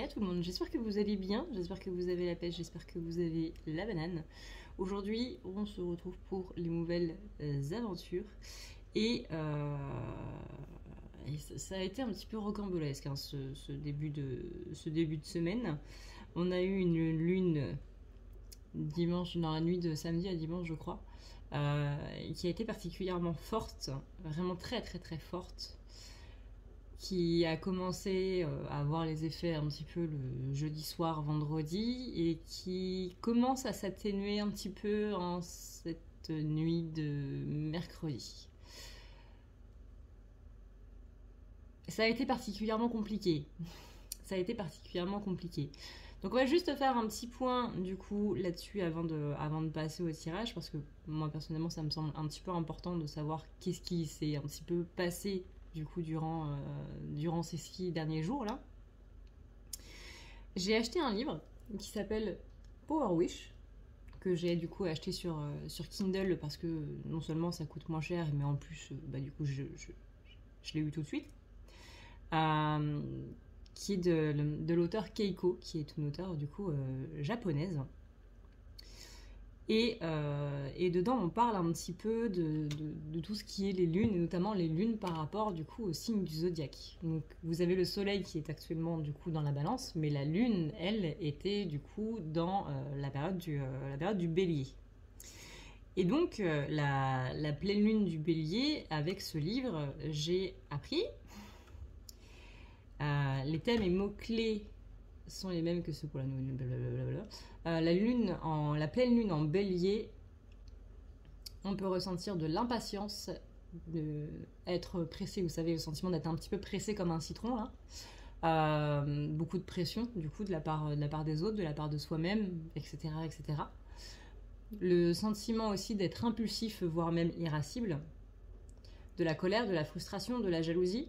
à tout le monde, j'espère que vous allez bien, j'espère que vous avez la pêche, j'espère que vous avez la banane. Aujourd'hui, on se retrouve pour les nouvelles aventures et ça a été un petit peu rocambolesque hein, ce début de semaine. On a eu une lune dimanche, dans la nuit de samedi à dimanche je crois, qui a été particulièrement forte, vraiment très très très forte, qui a commencé à avoir les effets un petit peu le jeudi soir, vendredi, et qui commence à s'atténuer un petit peu en cette nuit de mercredi. Ça a été particulièrement compliqué. Ça a été particulièrement compliqué. Donc on va juste faire un petit point du coup là-dessus avant de passer au tirage, parce que moi personnellement ça me semble un petit peu important de savoir qu'est-ce qui s'est un petit peu passé du coup durant ces 6 derniers jours là. J'ai acheté un livre qui s'appelle Power Wish, que j'ai du coup acheté sur Kindle parce que non seulement ça coûte moins cher, mais en plus du coup je l'ai eu tout de suite. Qui est de l'auteur Keiko, qui est une auteure du coup japonaise. Et dedans, on parle un petit peu de tout ce qui est les lunes, et notamment les lunes par rapport du coup au signe du zodiaque. Donc, vous avez le soleil qui est actuellement du coup dans la balance, mais la lune, elle, était du coup dans la période du bélier. Et donc, la pleine lune du bélier, avec ce livre, j'ai appris. Les thèmes et mots-clés sont les mêmes que ceux pour la nouvelle lune. La pleine lune en bélier, on peut ressentir de l'impatience, être pressé, vous savez, le sentiment d'être un petit peu pressé comme un citron, là. Beaucoup de pression, du coup, de la part des autres, de la part de soi-même, etc., etc. Le sentiment aussi d'être impulsif, voire même irascible. De la colère, de la frustration, de la jalousie.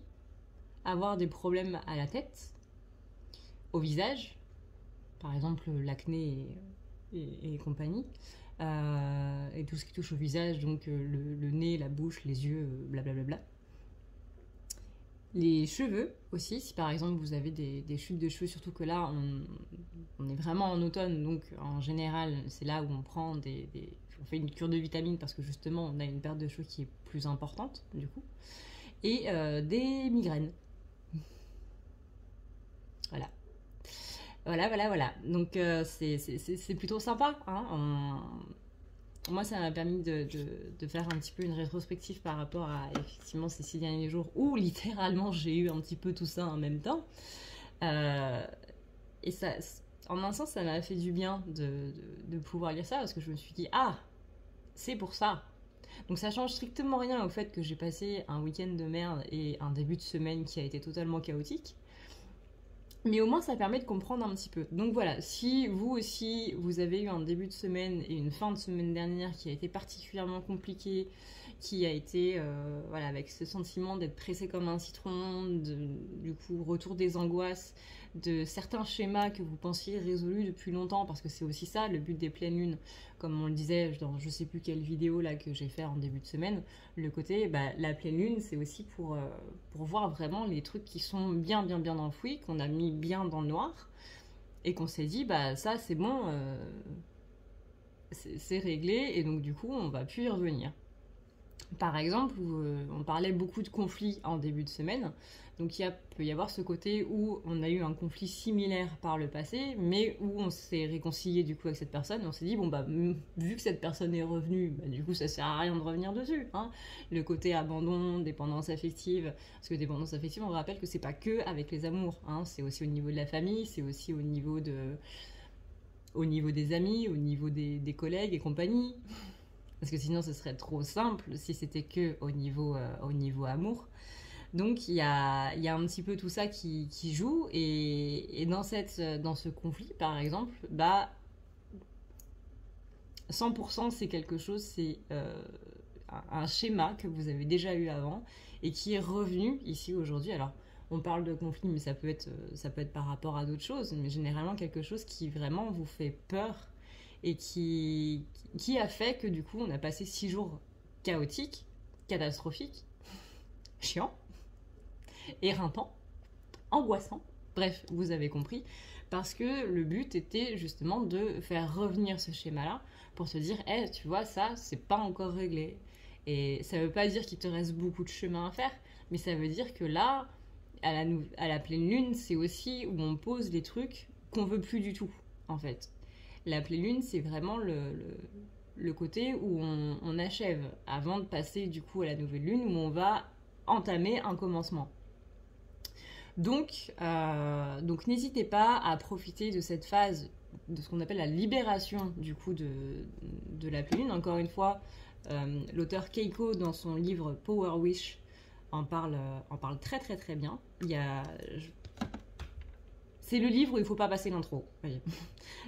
Avoir des problèmes à la tête, au visage, par exemple l'acné et compagnie, et tout ce qui touche au visage, donc le nez, la bouche, les yeux, blablabla. Les cheveux aussi, si par exemple vous avez des chutes de cheveux, surtout que là on est vraiment en automne, donc en général c'est là où on prend on fait une cure de vitamines parce que justement on a une perte de cheveux qui est plus importante du coup, et des migraines. Voilà. Donc c'est plutôt sympa. Hein. Moi, ça m'a permis de faire un petit peu une rétrospective par rapport à effectivement ces 6 derniers jours où littéralement j'ai eu un petit peu tout ça en même temps. Et ça, en un sens, ça m'a fait du bien de pouvoir lire ça parce que je me suis dit, ah, c'est pour ça. Donc ça change strictement rien au fait que j'ai passé un week-end de merde et un début de semaine qui a été totalement chaotique. Mais au moins ça permet de comprendre un petit peu. Donc voilà, si vous aussi vous avez eu un début de semaine et une fin de semaine dernière qui a été particulièrement compliquée, qui a été avec ce sentiment d'être pressé comme un citron, du coup retour des angoisses, de certains schémas que vous pensiez résolus depuis longtemps, parce que c'est aussi ça le but des pleines lunes, comme on le disait dans je sais plus quelle vidéo là que j'ai fait en début de semaine. Le côté la pleine lune, c'est aussi pour voir vraiment les trucs qui sont bien enfouis, qu'on a mis bien dans le noir et qu'on s'est dit ça c'est bon, c'est réglé, et donc du coup on va plus y revenir. Par exemple, on parlait beaucoup de conflits en début de semaine, donc il peut y avoir ce côté où on a eu un conflit similaire par le passé, mais où on s'est réconcilié du coup avec cette personne, et on s'est dit vu que cette personne est revenue, du coup ça sert à rien de revenir dessus. Hein. Le côté abandon, dépendance affective, parce que dépendance affective, on rappelle que c'est pas que avec les amours, hein, c'est aussi au niveau de la famille, c'est aussi au niveau des amis, au niveau des collègues et compagnie. Parce que sinon ce serait trop simple si c'était que au niveau amour. Donc il y a un petit peu tout ça qui joue, et dans ce conflit par exemple, 100% c'est quelque chose, c'est un schéma que vous avez déjà eu avant et qui est revenu ici aujourd'hui. Alors on parle de conflit, mais ça peut être par rapport à d'autres choses, mais généralement quelque chose qui vraiment vous fait peur et qui a fait que du coup on a passé 6 jours chaotiques, catastrophiques, chiants, éreintants, angoissants, Bref, vous avez compris. Parce que le but était justement de faire revenir ce schéma-là pour se dire, hey, tu vois, ça, c'est pas encore réglé. Et ça veut pas dire qu'il te reste beaucoup de chemin à faire, mais ça veut dire que là, à la pleine lune, c'est aussi où on pose les trucs qu'on veut plus du tout, en fait. La pleine lune, c'est vraiment le côté où on achève avant de passer du coup à la nouvelle lune, où on va entamer un commencement. Donc n'hésitez pas à profiter de cette phase, de ce qu'on appelle la libération du coup de la pleine lune. Encore une fois, l'auteur Keiko, dans son livre Power Wish, en parle très très très bien. C'est le livre où il ne faut pas passer l'intro.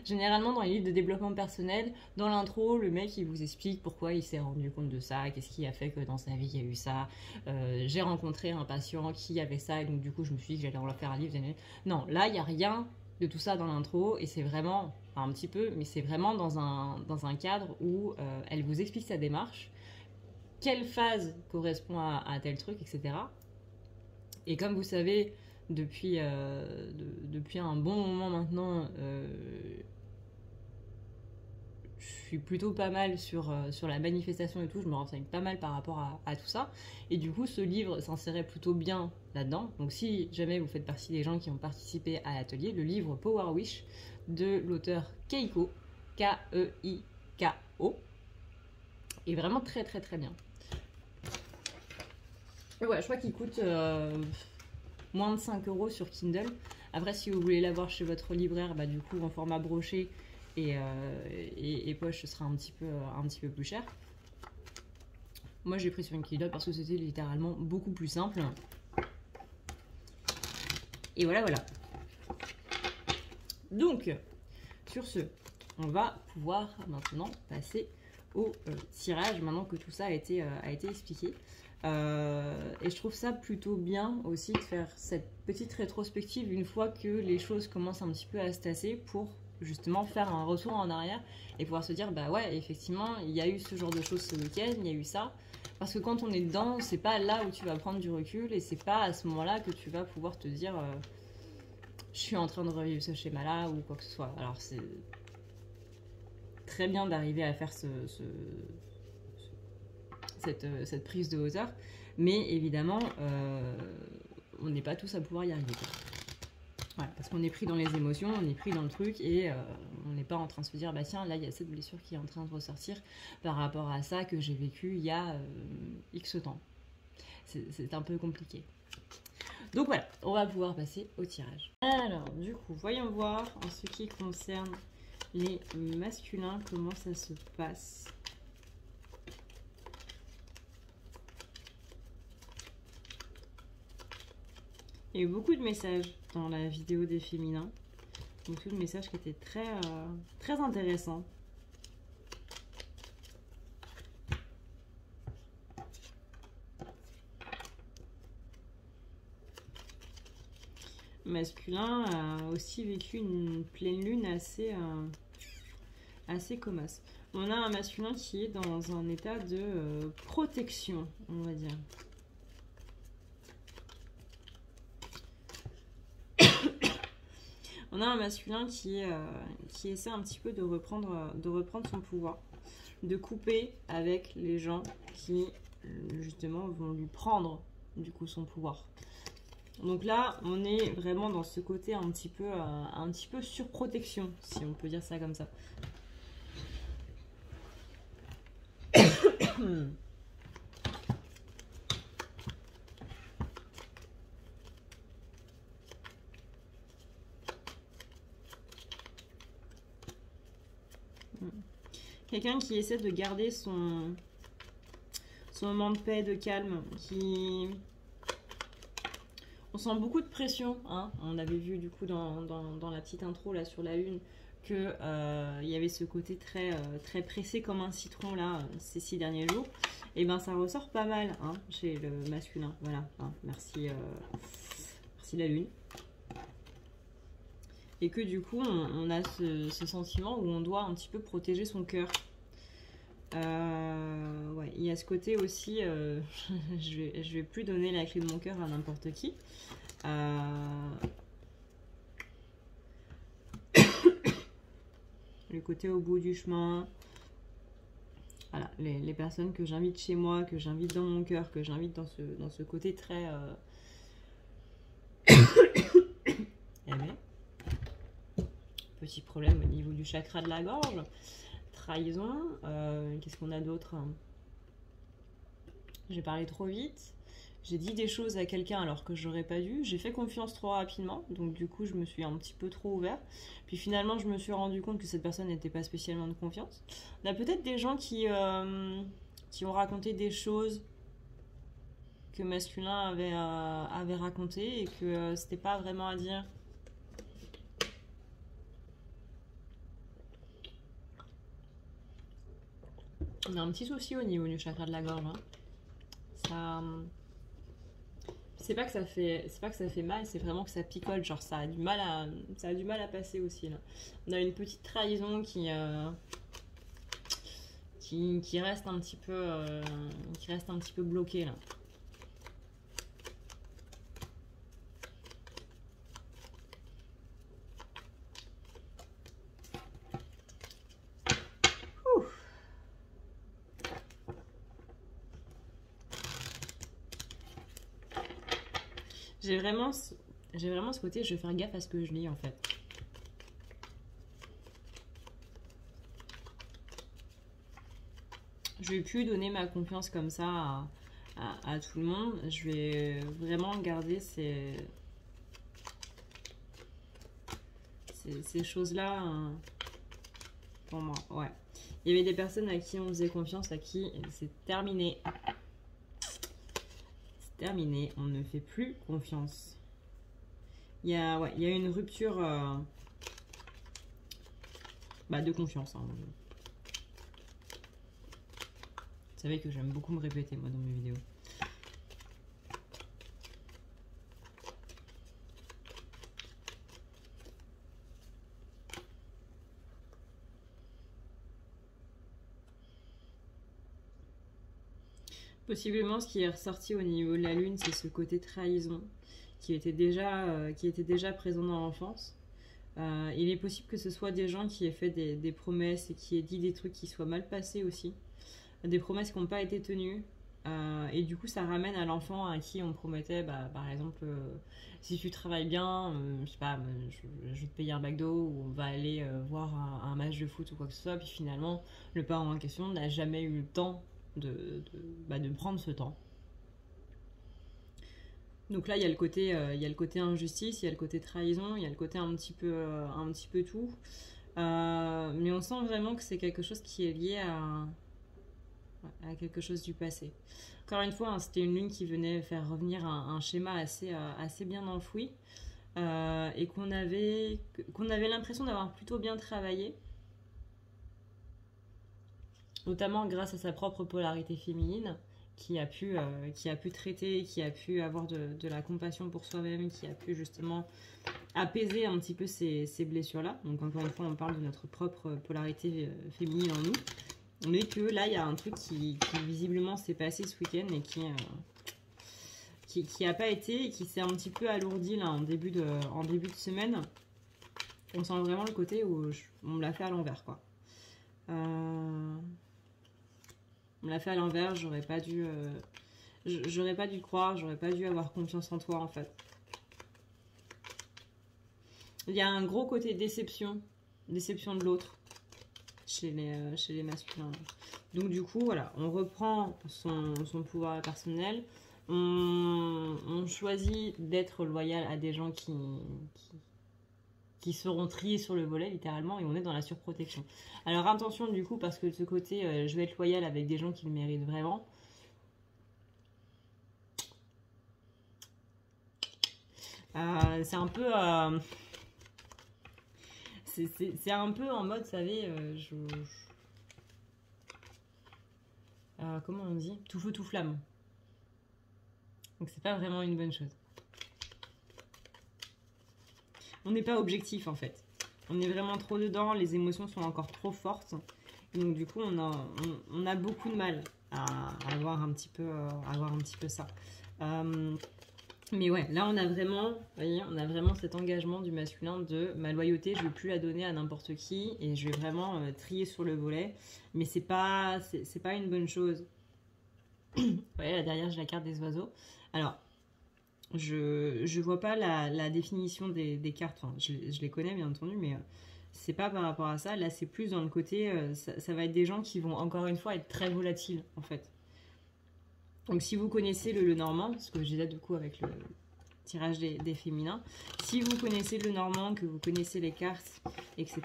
Généralement, dans les livres de développement personnel, dans l'intro, le mec, il vous explique pourquoi il s'est rendu compte de ça, qu'est-ce qui a fait que dans sa vie, il y a eu ça. J'ai rencontré un patient qui avait ça, et donc du coup, je me suis dit que j'allais en faire un livre. Non, là, il n'y a rien de tout ça dans l'intro, et c'est vraiment, enfin, un petit peu, mais c'est vraiment dans un cadre où elle vous explique sa démarche, quelle phase correspond à tel truc, etc. Et comme vous savez, depuis un bon moment maintenant, je suis plutôt pas mal sur la manifestation et tout, je me renseigne pas mal par rapport à tout ça. Et du coup, ce livre s'insérait plutôt bien là-dedans. Donc si jamais vous faites partie des gens qui ont participé à l'atelier, le livre Power Wish de l'auteur Keiko, Keiko, est vraiment très très très bien. Et ouais, je crois qu'il coûte moins de 5 € sur Kindle. Après, si vous voulez l'avoir chez votre libraire, bah, du coup, en format broché et poche, ce sera un petit peu plus cher. Moi, j'ai pris sur une Kindle parce que c'était littéralement beaucoup plus simple. Et voilà, voilà. Donc, sur ce, on va pouvoir maintenant passer au tirage, maintenant que tout ça a été expliqué. Et je trouve ça plutôt bien aussi de faire cette petite rétrospective une fois que les choses commencent un petit peu à se tasser pour justement faire un retour en arrière et pouvoir se dire bah ouais, effectivement il y a eu ce genre de choses ce week-end, il y a eu ça, parce que quand on est dedans, c'est pas là où tu vas prendre du recul et c'est pas à ce moment-là que tu vas pouvoir te dire je suis en train de revivre ce schéma-là ou quoi que ce soit. Alors c'est très bien d'arriver à faire cette prise de hauteur, mais évidemment on n'est pas tous à pouvoir y arriver. Voilà, parce qu'on est pris dans les émotions, on est pris dans le truc et on n'est pas en train de se dire bah tiens là il y a cette blessure qui est en train de ressortir par rapport à ça que j'ai vécu il y a X temps. C'est un peu compliqué. Donc voilà, on va pouvoir passer au tirage. Alors du coup, voyons voir en ce qui concerne les masculins comment ça se passe. Il y a eu beaucoup de messages dans la vidéo des féminins. Beaucoup de messages qui étaient très intéressants. Masculin a aussi vécu une pleine lune assez comasse. On a un masculin qui est dans un état de protection, on va dire. On a un masculin qui essaie un petit peu de reprendre son pouvoir, de couper avec les gens qui, justement, vont lui prendre, du coup, son pouvoir. Donc là, on est vraiment dans ce côté un petit peu surprotection, si on peut dire ça comme ça. Quelqu'un qui essaie de garder son moment de paix, de calme, on sent beaucoup de pression, hein. On avait vu du coup dans la petite intro là sur la lune que il y avait ce côté très pressé comme un citron là ces 6 derniers jours. Et ben ça ressort pas mal, hein, chez le masculin. Voilà, hein, merci la lune. Et que du coup on a ce sentiment où on doit un petit peu protéger son cœur. Ouais, il y a ce côté aussi, je vais plus donner la clé de mon cœur à n'importe qui. le côté au bout du chemin. Voilà, les personnes que j'invite chez moi, que j'invite dans mon cœur, que j'invite dans ce côté très... Petit problème au niveau du chakra de la gorge. Trahison. Qu'est-ce qu'on a d'autre? J'ai parlé trop vite. J'ai dit des choses à quelqu'un alors que j'aurais pas dû. J'ai fait confiance trop rapidement. Donc du coup, je me suis un petit peu trop ouvert. Puis finalement, je me suis rendu compte que cette personne n'était pas spécialement de confiance. On a peut-être des gens qui ont raconté des choses que masculin avait raconté et que c'était pas vraiment à dire. On a un petit souci au niveau du chakra de la gorge. Hein. Ça, c'est pas que ça fait mal, c'est vraiment que ça picole. Genre ça a du mal à passer aussi là. On a une petite trahison qui reste un petit peu bloquée là. J'ai vraiment ce côté, je vais faire gaffe à ce que je lis en fait. Je vais plus donner ma confiance comme ça à tout le monde. Je vais vraiment garder ces choses-là pour moi. Ouais. Il y avait des personnes à qui on faisait confiance, à qui c'est terminé. Terminé, on ne fait plus confiance. Il y a une rupture de confiance. Hein. Vous savez que j'aime beaucoup me répéter moi dans mes vidéos. Possiblement, ce qui est ressorti au niveau de la lune, c'est ce côté trahison qui était déjà présent dans l'enfance. Il est possible que ce soit des gens qui aient fait des promesses et qui aient dit des trucs qui soient mal passés aussi. Des promesses qui n'ont pas été tenues. Et du coup, ça ramène à l'enfant à qui on promettait, par exemple, si tu travailles bien, je sais pas, je vais te payer un McDo ou on va aller voir un match de foot ou quoi que ce soit. Puis finalement, le parent en question n'a jamais eu le temps de prendre ce temps. Donc là, il y a le côté injustice, il y a le côté trahison, il y a le côté un petit peu tout. Mais on sent vraiment que c'est quelque chose qui est lié à quelque chose du passé. Encore une fois, hein, c'était une lune qui venait faire revenir un schéma assez bien enfoui et qu'on avait l'impression d'avoir plutôt bien travaillé, notamment grâce à sa propre polarité féminine, qui a pu traiter, qui a pu avoir de la compassion pour soi-même, qui a pu justement apaiser un petit peu ces blessures-là. Donc encore une fois, on parle de notre propre polarité féminine en nous. Mais que là, il y a un truc qui visiblement s'est passé ce week-end et qui n'a pas été, et qui s'est un petit peu alourdi là, en début de semaine. On sent vraiment le côté où on me l'a fait à l'envers, quoi. On me l'a fait à l'envers, j'aurais pas dû croire, j'aurais pas dû avoir confiance en toi, en fait. Il y a un gros côté déception de l'autre chez les masculins. Donc du coup, voilà, on reprend son pouvoir personnel, on choisit d'être loyal à des gens qui seront triés sur le volet littéralement, et on est dans la surprotection. Alors attention du coup, parce que de ce côté, je vais être loyal avec des gens qui le méritent vraiment. C'est un peu... c'est un peu en mode, vous savez, comment on dit? Tout feu, tout flamme. Donc c'est pas vraiment une bonne chose. On n'est pas objectif en fait. On est vraiment trop dedans, les émotions sont encore trop fortes. Donc du coup, on a beaucoup de mal à avoir un petit peu ça. Mais ouais, là on a vraiment, vous voyez, on a vraiment cet engagement du masculin de ma loyauté, je ne vais plus la donner à n'importe qui et je vais vraiment trier sur le volet. Mais c'est pas une bonne chose. Vous voyez, là derrière j'ai la carte des oiseaux. Alors, je vois pas la définition des cartes, enfin, je les connais bien entendu, mais c'est pas par rapport à ça. Là c'est plus dans le côté, ça va être des gens qui vont encore une fois être très volatiles en fait. Donc si vous connaissez le normand, parce que j'ai là du coup avec le tirage des féminins, si vous connaissez le normand, que vous connaissez les cartes, etc.,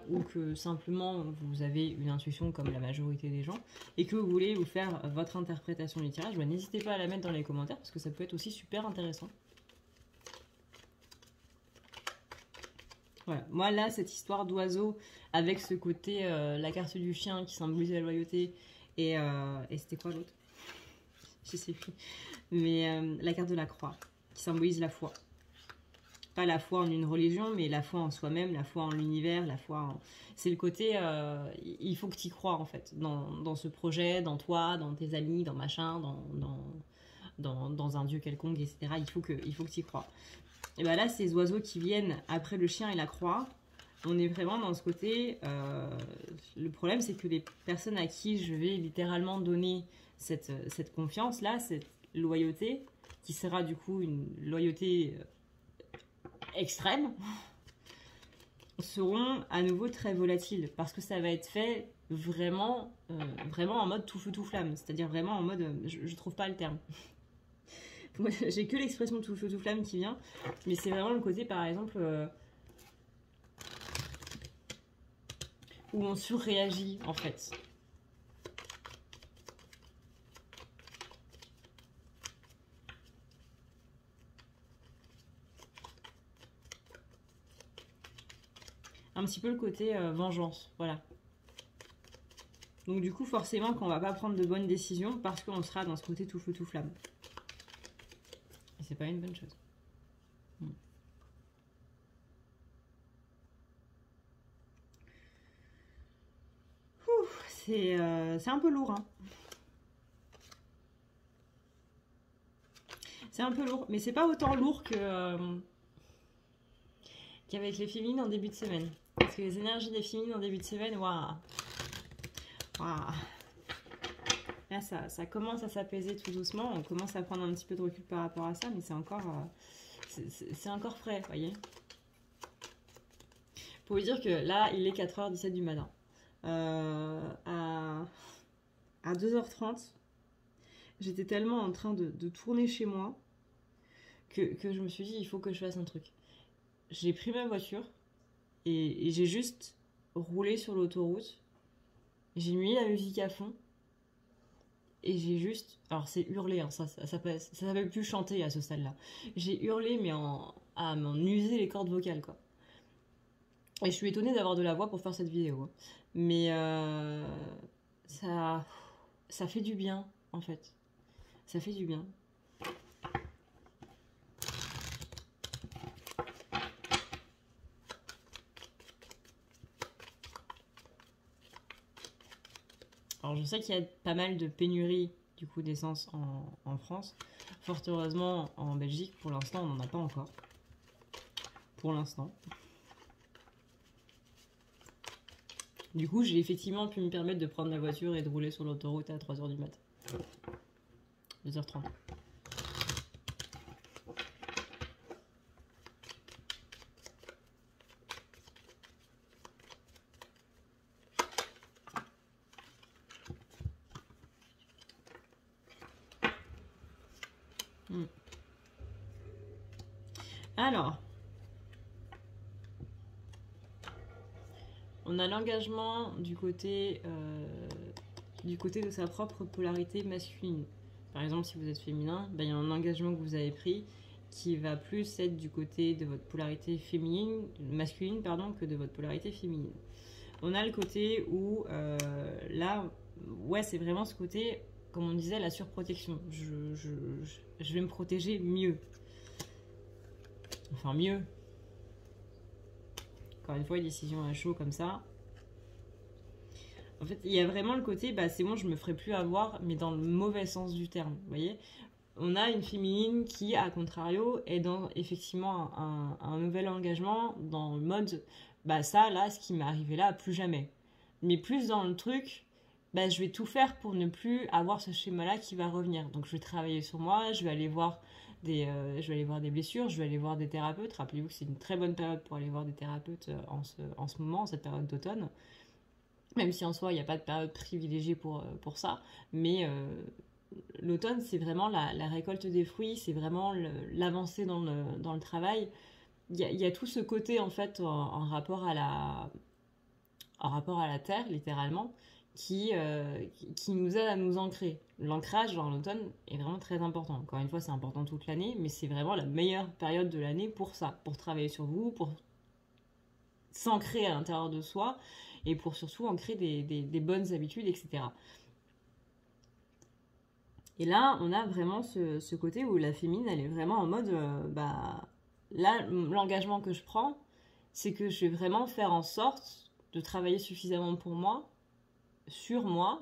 ou que simplement vous avez une intuition comme la majorité des gens, et que vous voulez vous faire votre interprétation du tirage, bah, n'hésitez pas à la mettre dans les commentaires, parce que ça peut être aussi super intéressant. Voilà. Moi là, cette histoire d'oiseau, avec ce côté, la carte du chien qui symbolise la loyauté, et c'était quoi l'autre? Je sais plus. Mais la carte de la croix, qui symbolise la foi. Pas la foi en une religion, mais la foi en soi-même, la foi en l'univers, la foi en... C'est le côté, il faut que tu y crois en fait, dans ce projet, dans toi, dans tes amis, dans machin, dans un dieu quelconque, etc. Il faut que tu y crois. Et bien là, ces oiseaux qui viennent après le chien et la croix, on est vraiment dans ce côté... le problème, c'est que les personnes à qui je vais littéralement donner cette confiance-là, cette loyauté, qui sera du coup une loyauté extrême, seront à nouveau très volatiles, parce que ça va être fait vraiment, vraiment en mode tout feu tout flamme, c'est-à-dire vraiment en mode, je trouve pas le terme. Moi, j'ai que l'expression tout feu tout flamme qui vient, mais c'est vraiment le côté par exemple où on surréagit en fait. Un petit peu le côté vengeance, voilà. Donc du coup, forcément, qu'on va pas prendre de bonnes décisions parce qu'on sera dans ce côté tout feu tout flamme. Et c'est pas une bonne chose. C'est un peu lourd, hein. C'est un peu lourd, mais c'est pas autant lourd que qu'avec les féminines en début de semaine. Parce que les énergies des féminines en début de semaine, waouh. Waouh. Là, ça commence à s'apaiser tout doucement. On commence à prendre un petit peu de recul par rapport à ça, mais c'est encore, encore frais, vous voyez. Pour vous dire que là, il est 4h17 du matin. À 2h30, j'étais tellement en train de tourner chez moi que je me suis dit, il faut que je fasse un truc. J'ai pris ma voiture et j'ai juste roulé sur l'autoroute. J'ai mis la musique à fond. Et j'ai juste... Alors c'est hurlé, hein, ça s'appelle plus chanter à ce stade-là. J'ai hurlé, mais à m'en user les cordes vocales, quoi. Et je suis étonnée d'avoir de la voix pour faire cette vidéo. Hein. Mais ça fait du bien, en fait. Ça fait du bien. Alors je sais qu'il y a pas mal de pénuries du coup d'essence en France. Fort heureusement en Belgique, pour l'instant on n'en a pas encore. Pour l'instant. Du coup j'ai effectivement pu me permettre de prendre la voiture et de rouler sur l'autoroute à 3h du mat. 2h30. Alors, on a l'engagement du côté de sa propre polarité masculine. Par exemple, si vous êtes féminin, ben, il y a un engagement que vous avez pris qui va plus être du côté de votre polarité masculine que de votre polarité féminine. On a le côté où, là, ouais, c'est vraiment ce côté, comme on disait, la surprotection. Je vais me protéger mieux. Enfin, mieux. Encore une fois, une décision à chaud comme ça. En fait, il y a vraiment le côté, bah c'est bon, je me ferai plus avoir, mais dans le mauvais sens du terme, vous voyez. On a une féminine qui, à contrario, est dans effectivement un nouvel engagement dans le mode, bah ça, là, ce qui m'est arrivé là, plus jamais. Mais plus dans le truc, bah je vais tout faire pour ne plus avoir ce schéma-là qui va revenir. Donc je vais travailler sur moi, je vais aller voir je vais aller voir des blessures, je vais aller voir des thérapeutes. Rappelez-vous que c'est une très bonne période pour aller voir des thérapeutes en ce moment, en cette période d'automne. Même si en soi, il n'y a pas de période privilégiée pour ça. Mais l'automne, c'est vraiment la récolte des fruits, c'est vraiment l'avancée dans le travail. Il y a tout ce côté, en fait, en rapport à la terre, littéralement, qui nous aide à nous ancrer. L'ancrage dans l'automne est vraiment très important. Encore une fois, c'est important toute l'année, mais c'est vraiment la meilleure période de l'année pour ça, pour travailler sur vous, pour s'ancrer à l'intérieur de soi et pour surtout ancrer des bonnes habitudes, etc. Et là, on a vraiment ce côté où la féminine, elle est vraiment en mode, bah, là, l'engagement que je prends, c'est que je vais vraiment faire en sorte de travailler suffisamment pour moi, sur moi,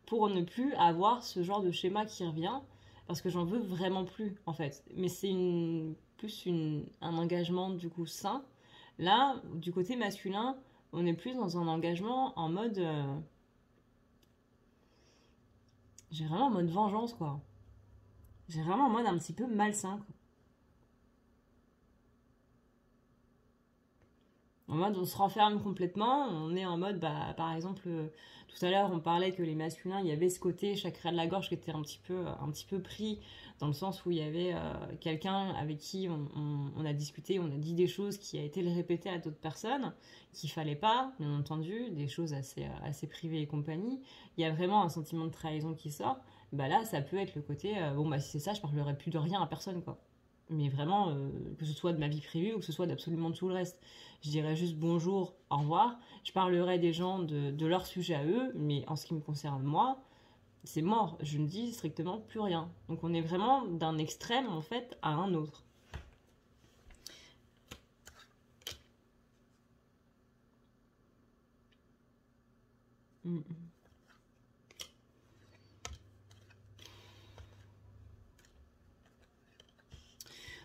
pour ne plus avoir ce genre de schéma qui revient, parce que j'en veux vraiment plus, en fait. Mais c'est un engagement, du coup, sain. Là, du côté masculin, on est plus dans un engagement en mode... j'ai vraiment en mode vengeance, quoi. J'ai vraiment en mode un petit peu malsain, quoi. En mode, on se renferme complètement. On est en mode, bah, par exemple, tout à l'heure, on parlait que les masculins, il y avait ce côté chakra de la gorge qui était un petit peu pris, dans le sens où il y avait quelqu'un avec qui on a discuté, on a dit des choses qui a été le répéter à d'autres personnes, qu'il fallait pas, bien entendu, des choses assez privées et compagnie. Il y a vraiment un sentiment de trahison qui sort. Bah là, ça peut être le côté, bon, bah, si c'est ça, je parlerai plus de rien à personne, quoi. Mais vraiment, que ce soit de ma vie privée ou que ce soit d'absolument tout le reste. Je dirais juste bonjour, au revoir. Je parlerai des gens de leur sujet à eux, mais en ce qui me concerne moi, c'est mort. Je ne dis strictement plus rien. Donc on est vraiment d'un extrême en fait à un autre. Mm.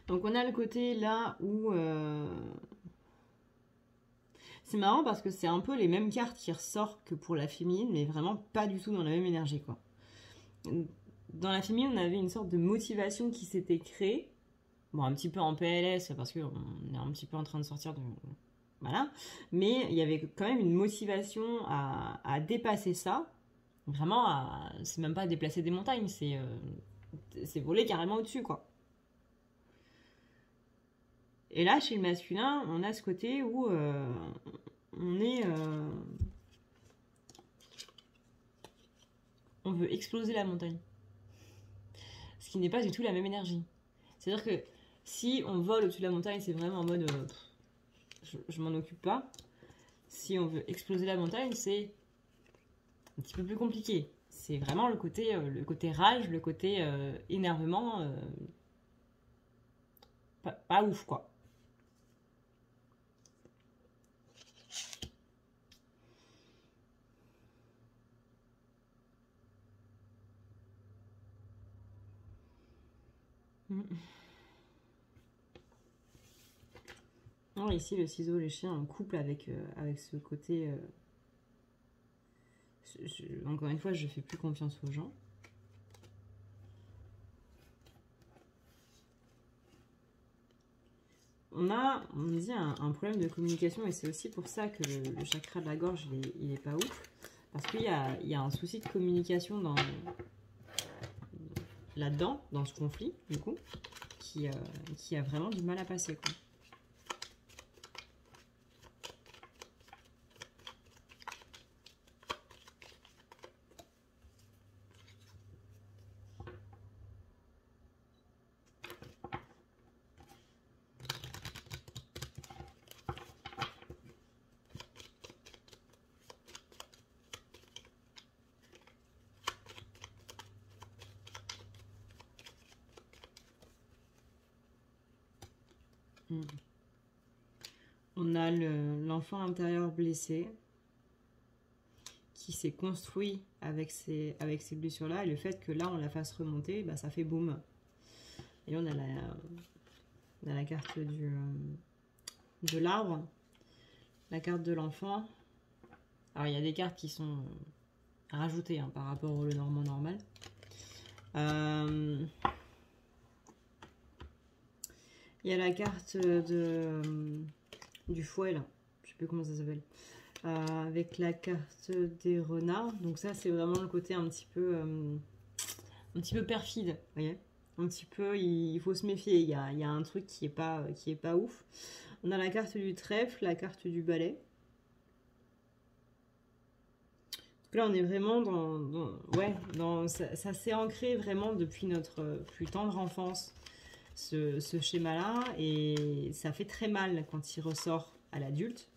Donc on a le côté là où... C'est marrant parce que c'est un peu les mêmes cartes qui ressortent que pour la féminine, mais vraiment pas du tout dans la même énergie, quoi. Dans la féminine, on avait une sorte de motivation qui s'était créée. Bon, un petit peu en PLS parce qu'on est un petit peu en train de sortir de... Voilà. Mais il y avait quand même une motivation à dépasser ça. Vraiment, c'est même pas déplacer des montagnes, c'est voler carrément au-dessus, quoi. Et là, chez le masculin, on a ce côté où on est... on veut exploser la montagne. Ce qui n'est pas du tout la même énergie. C'est-à-dire que si on vole au-dessus de la montagne, c'est vraiment en mode je m'en occupe pas. Si on veut exploser la montagne, c'est un petit peu plus compliqué. C'est vraiment le côté rage, le côté énervement, pas ouf, quoi. Alors ici, le ciseau, le chien, en couple avec ce côté... encore une fois, je fais plus confiance aux gens. On dit un problème de communication et c'est aussi pour ça que le chakra de la gorge, il est pas ouf. Parce qu'il y a un souci de communication là-dedans, dans ce conflit, du coup, qui a vraiment du mal à passer, quoi. On a l'enfant intérieur blessé qui s'est construit avec ces blessures-là, et le fait que là, on la fasse remonter, bah, ça fait boum. Et on a la carte de l'arbre, la carte de l'enfant. Alors, il y a des cartes qui sont rajoutées hein, par rapport au Lenormand normal. Il y a la carte du fouet, là. Je sais plus comment ça s'appelle. Avec la carte des renards. Donc ça, c'est vraiment le côté un petit peu perfide, vous voyez. Un petit peu, il faut se méfier. Il y a un truc qui est pas ouf. On a la carte du trèfle, la carte du balai. Donc là, on est vraiment dans ça s'est ancré vraiment depuis notre plus tendre enfance, ce schéma-là. Et ça fait très mal quand il ressort à l'adulte.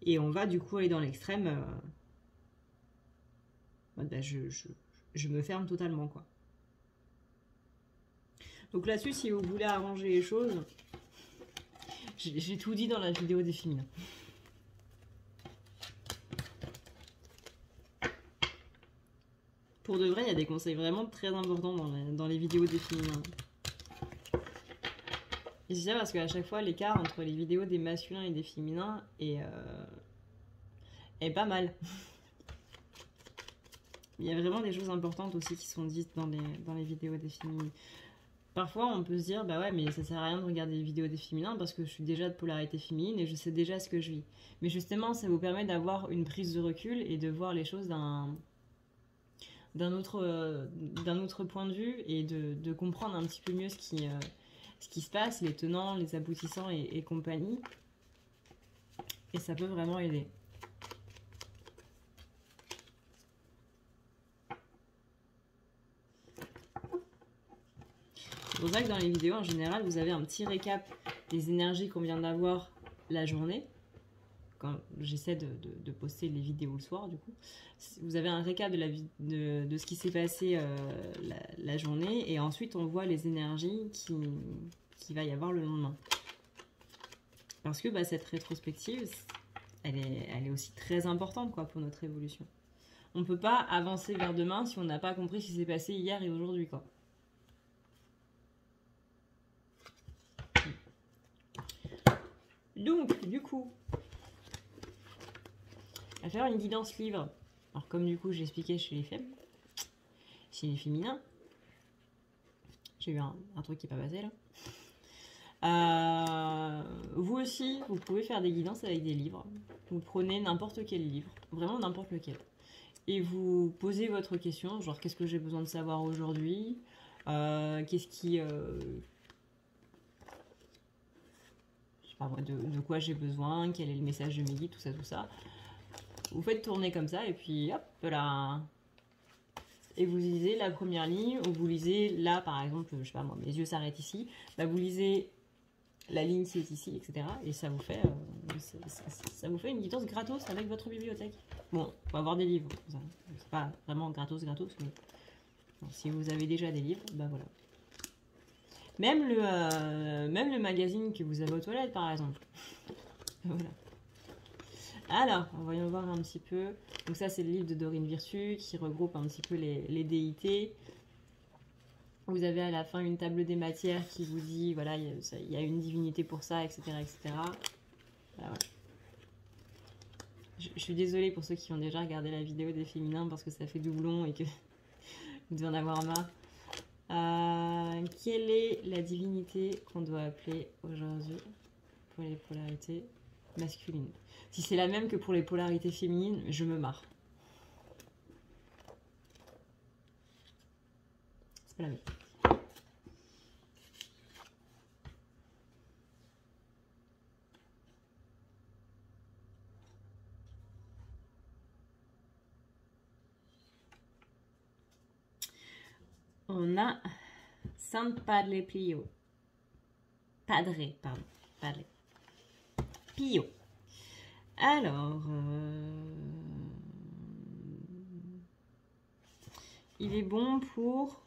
Et on va du coup aller dans l'extrême. Bah, je me ferme totalement, quoi. Donc là-dessus, si vous voulez arranger les choses, j'ai tout dit dans la vidéo des féminins. Pour de vrai, il y a des conseils vraiment très importants dans les vidéos des féminins. Et c'est ça parce qu'à chaque fois, l'écart entre les vidéos des masculins et des féminins est pas mal. Il y a vraiment des choses importantes aussi qui sont dites dans les vidéos des féminines. Parfois, on peut se dire, bah ouais, mais ça sert à rien de regarder les vidéos des féminins parce que je suis déjà de polarité féminine et je sais déjà ce que je vis. Mais justement, ça vous permet d'avoir une prise de recul et de voir les choses d'un autre point de vue et de comprendre un petit peu mieux ce qui se passe, les tenants, les aboutissants et compagnie. Et ça peut vraiment aider. C'est pour ça que dans les vidéos, en général, vous avez un petit récap des énergies qu'on vient d'avoir la journée. Quand j'essaie de poster les vidéos le soir, du coup. Vous avez un récap de ce qui s'est passé la journée. Et ensuite, on voit les énergies qu'il va y avoir le lendemain. Parce que bah, cette rétrospective, elle est aussi très importante quoi, pour notre évolution. On ne peut pas avancer vers demain si on n'a pas compris ce qui s'est passé hier et aujourd'hui, quoi. Donc, du coup, on va faire une guidance livre. Alors, comme du coup, j'ai expliqué chez les femmes, chez les féminins, j'ai eu un truc qui n'est pas passé là. Vous aussi, vous pouvez faire des guidances avec des livres. Vous prenez n'importe quel livre, vraiment n'importe lequel. Et vous posez votre question, genre qu'est-ce que j'ai besoin de savoir aujourd'hui, qu'est-ce qui... de quoi j'ai besoin, quel est le message de mes guides, tout ça. Vous faites tourner comme ça et puis hop là. Et vous lisez la première ligne, ou vous lisez là par exemple, je sais pas moi, mes yeux s'arrêtent ici, bah vous lisez la ligne qui est ici, etc. Et ça vous fait une guidance gratos avec votre bibliothèque. Bon, on va avoir des livres, c'est pas vraiment gratos, mais bon, si vous avez déjà des livres, bah voilà. Même le magazine que vous avez aux toilettes, par exemple. Voilà. Alors, voyons voir un petit peu. Donc ça, c'est le livre de Dorine Virtue qui regroupe un petit peu les déités. Vous avez à la fin une table des matières qui vous dit, voilà, il y a une divinité pour ça, etc. etc. Voilà. Je suis désolée pour ceux qui ont déjà regardé la vidéo des féminins parce que ça fait doublon et que vous devez en avoir marre. Quelle est la divinité qu'on doit appeler aujourd'hui pour les polarités masculines? Si c'est la même que pour les polarités féminines, je me marre. C'est pas la même. On a San Padre Pio. Padre. Pio. Alors, il est bon pour...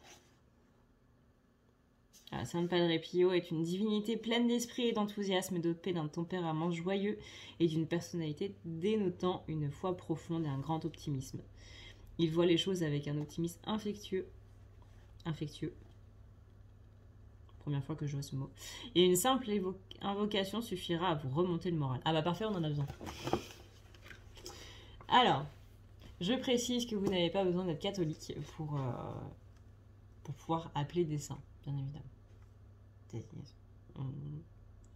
Voilà, San Padre Pio est une divinité pleine d'esprit et d'enthousiasme, dotée d'un tempérament joyeux et d'une personnalité dénotant une foi profonde et un grand optimisme. Il voit les choses avec un optimisme infectieux. Première fois que je vois ce mot. Et une simple invocation suffira à vous remonter le moral. Ah bah parfait, on en a besoin. Alors, je précise que vous n'avez pas besoin d'être catholique pour pouvoir appeler des saints, bien évidemment.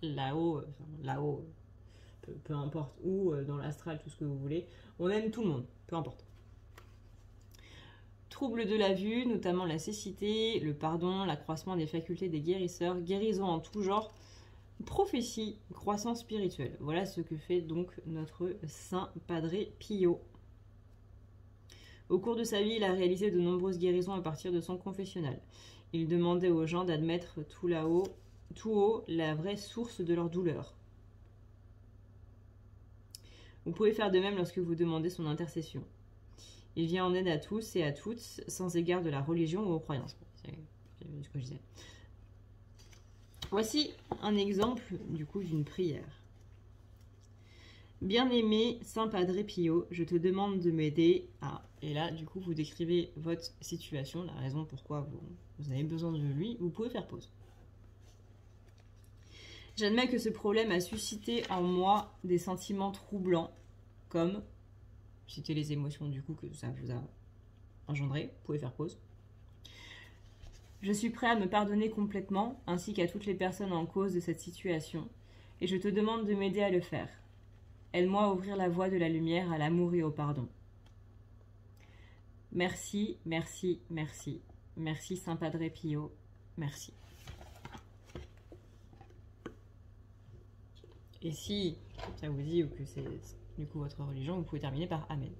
Là-haut, peu importe où, dans l'astral, tout ce que vous voulez, on aime tout le monde, peu importe. Troubles de la vue, notamment la cécité, le pardon, l'accroissement des facultés des guérisseurs, guérison en tout genre, prophétie, croissance spirituelle. Voilà ce que fait donc notre Saint Padre Pio. Au cours de sa vie, il a réalisé de nombreuses guérisons à partir de son confessionnal. Il demandait aux gens d'admettre tout haut la vraie source de leur douleur. Vous pouvez faire de même lorsque vous demandez son intercession. Il vient en aide à tous et à toutes, sans égard de la religion ou aux croyances. C'est ce que je disais. Voici un exemple, du coup, d'une prière. Bien-aimé Saint Padre Pio, je te demande de m'aider à... Et là, du coup, vous décrivez votre situation, la raison pourquoi vous avez besoin de lui. Vous pouvez faire pause. J'admets que ce problème a suscité en moi des sentiments troublants, comme... Citez les émotions, du coup, que ça vous a engendré. Vous pouvez faire pause. Je suis prêt à me pardonner complètement, ainsi qu'à toutes les personnes en cause de cette situation, et je te demande de m'aider à le faire. Aide-moi à ouvrir la voie de la lumière à l'amour et au pardon. Merci, merci, merci. Merci Saint Padre Pio. Merci. Et si ça vous dit ou que c'est du coup votre religion, vous pouvez terminer par Amen.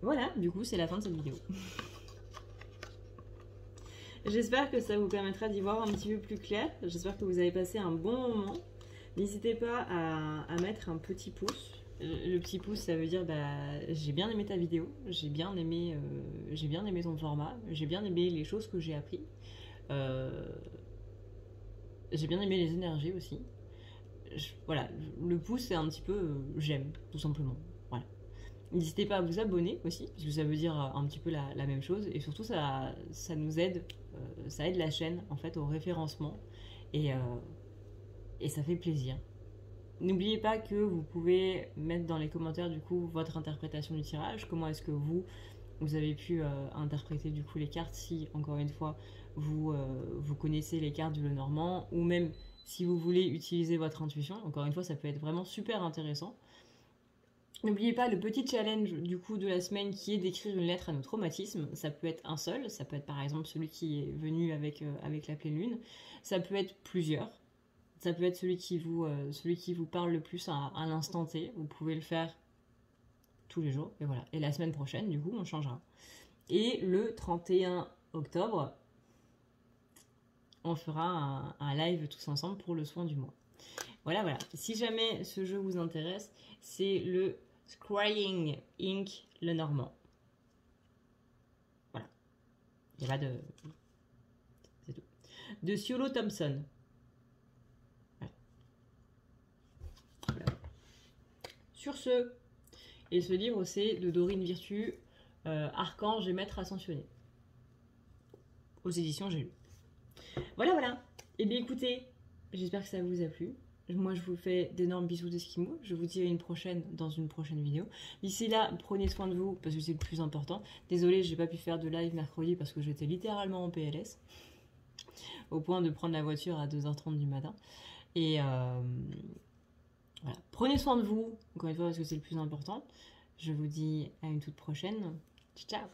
Voilà, du coup c'est la fin de cette vidéo. J'espère que ça vous permettra d'y voir un petit peu plus clair. J'espère que vous avez passé un bon moment. N'hésitez pas à mettre un petit pouce. Le petit pouce, ça veut dire j'ai bien aimé ta vidéo, j'ai bien aimé ton format, j'ai bien aimé les choses que j'ai appris. J'ai bien aimé les énergies aussi. Voilà, le pouce c'est un petit peu j'aime, tout simplement. Voilà. N'hésitez pas à vous abonner aussi, parce que ça veut dire un petit peu la même chose. Et surtout, ça nous aide, ça aide la chaîne en fait au référencement. Et ça fait plaisir. N'oubliez pas que vous pouvez mettre dans les commentaires du coup votre interprétation du tirage. Comment est-ce que vous avez pu interpréter du coup les cartes, si encore une fois vous connaissez les cartes du Lenormand, ou même si vous voulez utiliser votre intuition. Encore une fois, ça peut être vraiment super intéressant. N'oubliez pas le petit challenge du coup de la semaine qui est d'écrire une lettre à nos traumatismes. Ça peut être un seul, ça peut être par exemple celui qui est venu avec la pleine lune. Ça peut être plusieurs. Ça peut être celui qui vous parle le plus à l'instant T. Vous pouvez le faire tous les jours. Et voilà. Et la semaine prochaine, du coup, on changera. Et le 31 octobre, on fera un live tous ensemble pour le soin du mois. Voilà, voilà. Si jamais ce jeu vous intéresse, c'est le Scrying Inc. Lenormand. Voilà. Il n'y a pas de... C'est tout. De Ciolo Thompson. Voilà. Sur ce, et ce livre c'est de Dorine Virtue, Archange et Maître Ascensionné. Aux éditions J'ai lu. Voilà, voilà. Et bien écoutez, j'espère que ça vous a plu. Moi, je vous fais d'énormes bisous d'Esquimaux. Je vous dis à une prochaine dans une prochaine vidéo. D'ici là, prenez soin de vous parce que c'est le plus important. Désolée, j'ai pas pu faire de live mercredi parce que j'étais littéralement en PLS. Au point de prendre la voiture à 2h30 du matin. Et voilà. Prenez soin de vous, encore une fois, parce que c'est le plus important. Je vous dis à une toute prochaine. Ciao, ciao.